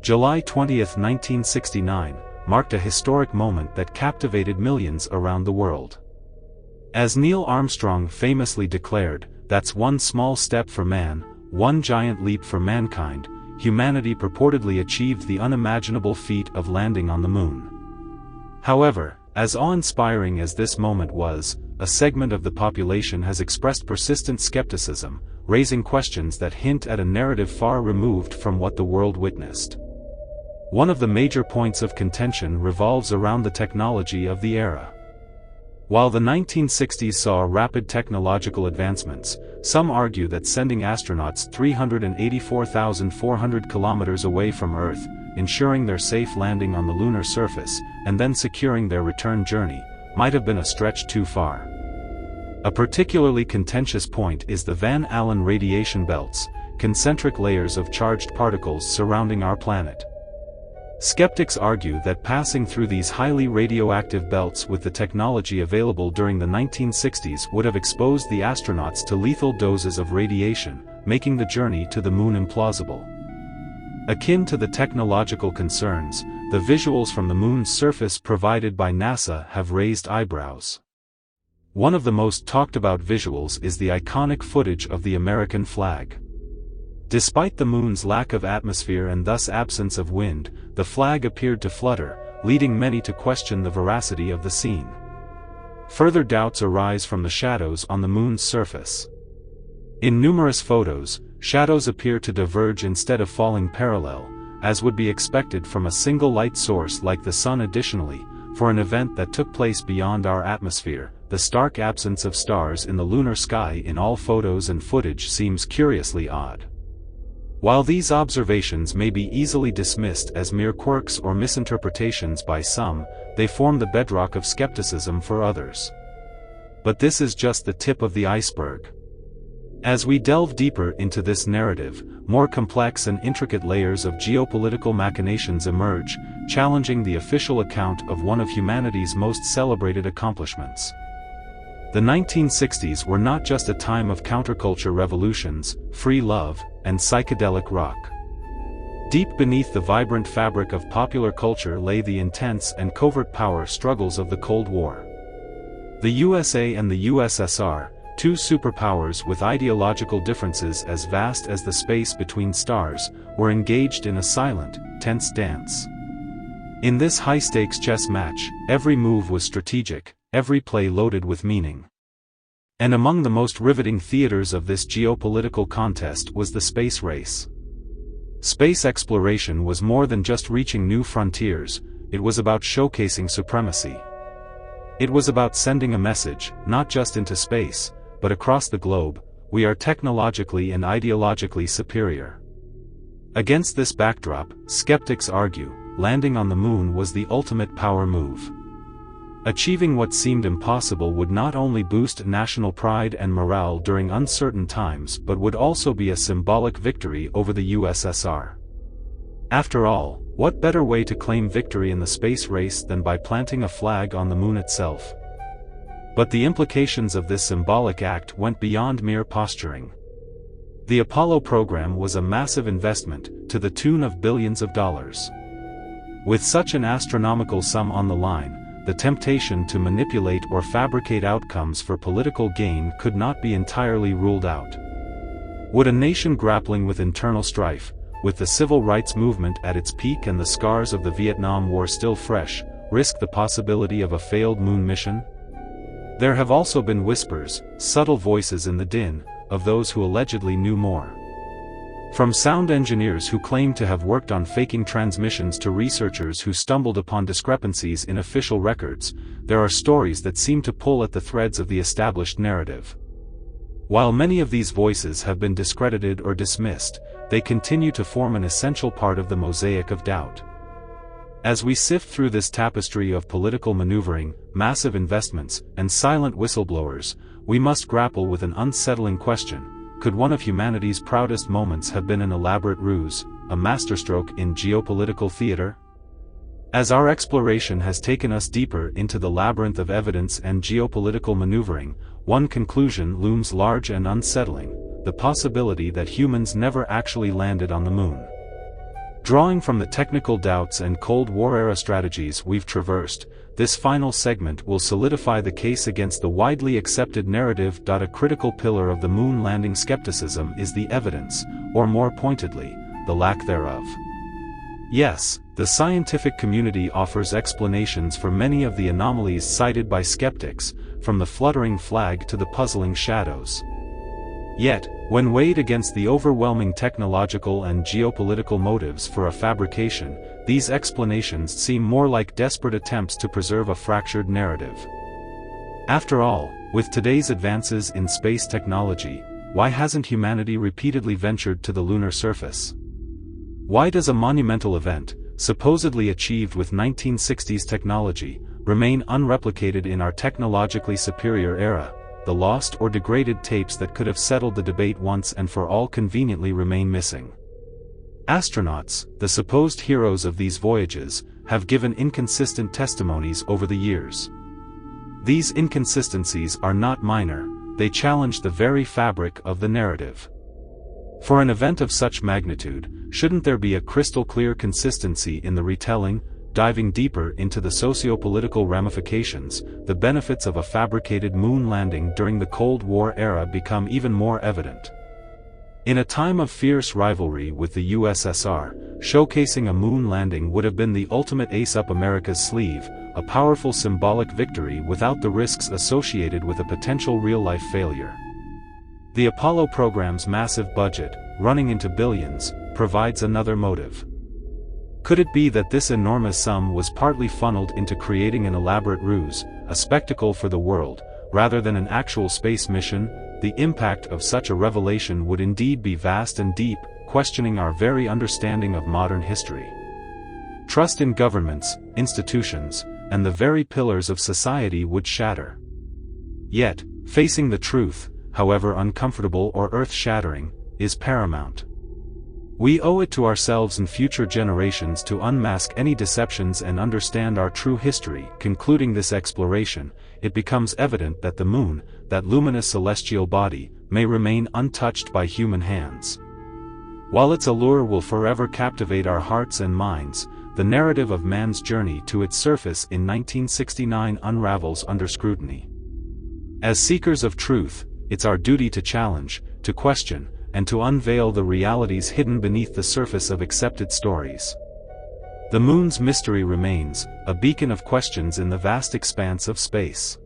July 20, 1969, marked a historic moment that captivated millions around the world. As Neil Armstrong famously declared, "That's one small step for man, one giant leap for mankind," humanity purportedly achieved the unimaginable feat of landing on the moon. However, as awe-inspiring as this moment was, a segment of the population has expressed persistent skepticism, raising questions that hint at a narrative far removed from what the world witnessed. One of the major points of contention revolves around the technology of the era. While the 1960s saw rapid technological advancements, some argue that sending astronauts 384,400 kilometers away from Earth, ensuring their safe landing on the lunar surface, and then securing their return journey, might have been a stretch too far. A particularly contentious point is the Van Allen radiation belts, concentric layers of charged particles surrounding our planet. Skeptics argue that passing through these highly radioactive belts with the technology available during the 1960s would have exposed the astronauts to lethal doses of radiation, making the journey to the moon implausible. Akin to the technological concerns, the visuals from the moon's surface provided by NASA have raised eyebrows. One of the most talked about visuals is the iconic footage of the American flag. Despite the moon's lack of atmosphere and thus absence of wind, the flag appeared to flutter, leading many to question the veracity of the scene. Further doubts arise from the shadows on the moon's surface. In numerous photos, shadows appear to diverge instead of falling parallel, as would be expected from a single light source like the sun. Additionally, for an event that took place beyond our atmosphere, the stark absence of stars in the lunar sky in all photos and footage seems curiously odd. While these observations may be easily dismissed as mere quirks or misinterpretations by some, they form the bedrock of skepticism for others. But this is just the tip of the iceberg. As we delve deeper into this narrative, more complex and intricate layers of geopolitical machinations emerge, challenging the official account of one of humanity's most celebrated accomplishments. The 1960s were not just a time of counterculture revolutions, free love, and psychedelic rock. Deep beneath the vibrant fabric of popular culture lay the intense and covert power struggles of the Cold War. The USA and the USSR, two superpowers with ideological differences as vast as the space between stars, were engaged in a silent, tense dance. In this high-stakes chess match, every move was strategic, every play loaded with meaning. And among the most riveting theaters of this geopolitical contest was the space race. Space exploration was more than just reaching new frontiers, it was about showcasing supremacy. It was about sending a message, not just into space, but across the globe: we are technologically and ideologically superior. Against this backdrop, skeptics argue, landing on the moon was the ultimate power move. Achieving what seemed impossible would not only boost national pride and morale during uncertain times but would also be a symbolic victory over the USSR. After all, what better way to claim victory in the space race than by planting a flag on the moon itself? But the implications of this symbolic act went beyond mere posturing. The Apollo program was a massive investment, to the tune of billions of dollars. With such an astronomical sum on the line, the temptation to manipulate or fabricate outcomes for political gain could not be entirely ruled out. Would a nation grappling with internal strife, with the civil rights movement at its peak and the scars of the Vietnam War still fresh, risk the possibility of a failed moon mission? There have also been whispers, subtle voices in the din, of those who allegedly knew more. From sound engineers who claimed to have worked on faking transmissions to researchers who stumbled upon discrepancies in official records, there are stories that seem to pull at the threads of the established narrative. While many of these voices have been discredited or dismissed, they continue to form an essential part of the mosaic of doubt. As we sift through this tapestry of political maneuvering, massive investments, and silent whistleblowers, we must grapple with an unsettling question: could one of humanity's proudest moments have been an elaborate ruse, a masterstroke in geopolitical theater? As our exploration has taken us deeper into the labyrinth of evidence and geopolitical maneuvering, one conclusion looms large and unsettling: the possibility that humans never actually landed on the moon. Drawing from the technical doubts and Cold War-era strategies we've traversed, this final segment will solidify the case against the widely accepted narrative. A critical pillar of the moon landing skepticism is the evidence, or more pointedly, the lack thereof. Yes, the scientific community offers explanations for many of the anomalies cited by skeptics, from the fluttering flag to the puzzling shadows. Yet, when weighed against the overwhelming technological and geopolitical motives for a fabrication, these explanations seem more like desperate attempts to preserve a fractured narrative. After all, with today's advances in space technology, why hasn't humanity repeatedly ventured to the lunar surface? Why does a monumental event, supposedly achieved with 1960s technology, remain unreplicated in our technologically superior era? The lost or degraded tapes that could have settled the debate once and for all conveniently remain missing. Astronauts, the supposed heroes of these voyages, have given inconsistent testimonies over the years. These inconsistencies are not minor, they challenge the very fabric of the narrative. For an event of such magnitude, shouldn't there be a crystal-clear consistency in the retelling? Diving deeper into the socio-political ramifications, the benefits of a fabricated moon landing during the Cold War era become even more evident. In a time of fierce rivalry with the USSR, showcasing a moon landing would have been the ultimate ace up America's sleeve, a powerful symbolic victory without the risks associated with a potential real-life failure. The Apollo program's massive budget, running into billions, provides another motive. Could it be that this enormous sum was partly funneled into creating an elaborate ruse, a spectacle for the world, rather than an actual space mission? The impact of such a revelation would indeed be vast and deep, questioning our very understanding of modern history. Trust in governments, institutions, and the very pillars of society would shatter. Yet, facing the truth, however uncomfortable or earth-shattering, is paramount. We owe it to ourselves and future generations to unmask any deceptions and understand our true history. Concluding this exploration, it becomes evident that the moon, that luminous celestial body, may remain untouched by human hands. While its allure will forever captivate our hearts and minds, the narrative of man's journey to its surface in 1969 unravels under scrutiny. As seekers of truth, it's our duty to challenge, to question, and to unveil the realities hidden beneath the surface of accepted stories. The moon's mystery remains, a beacon of questions in the vast expanse of space.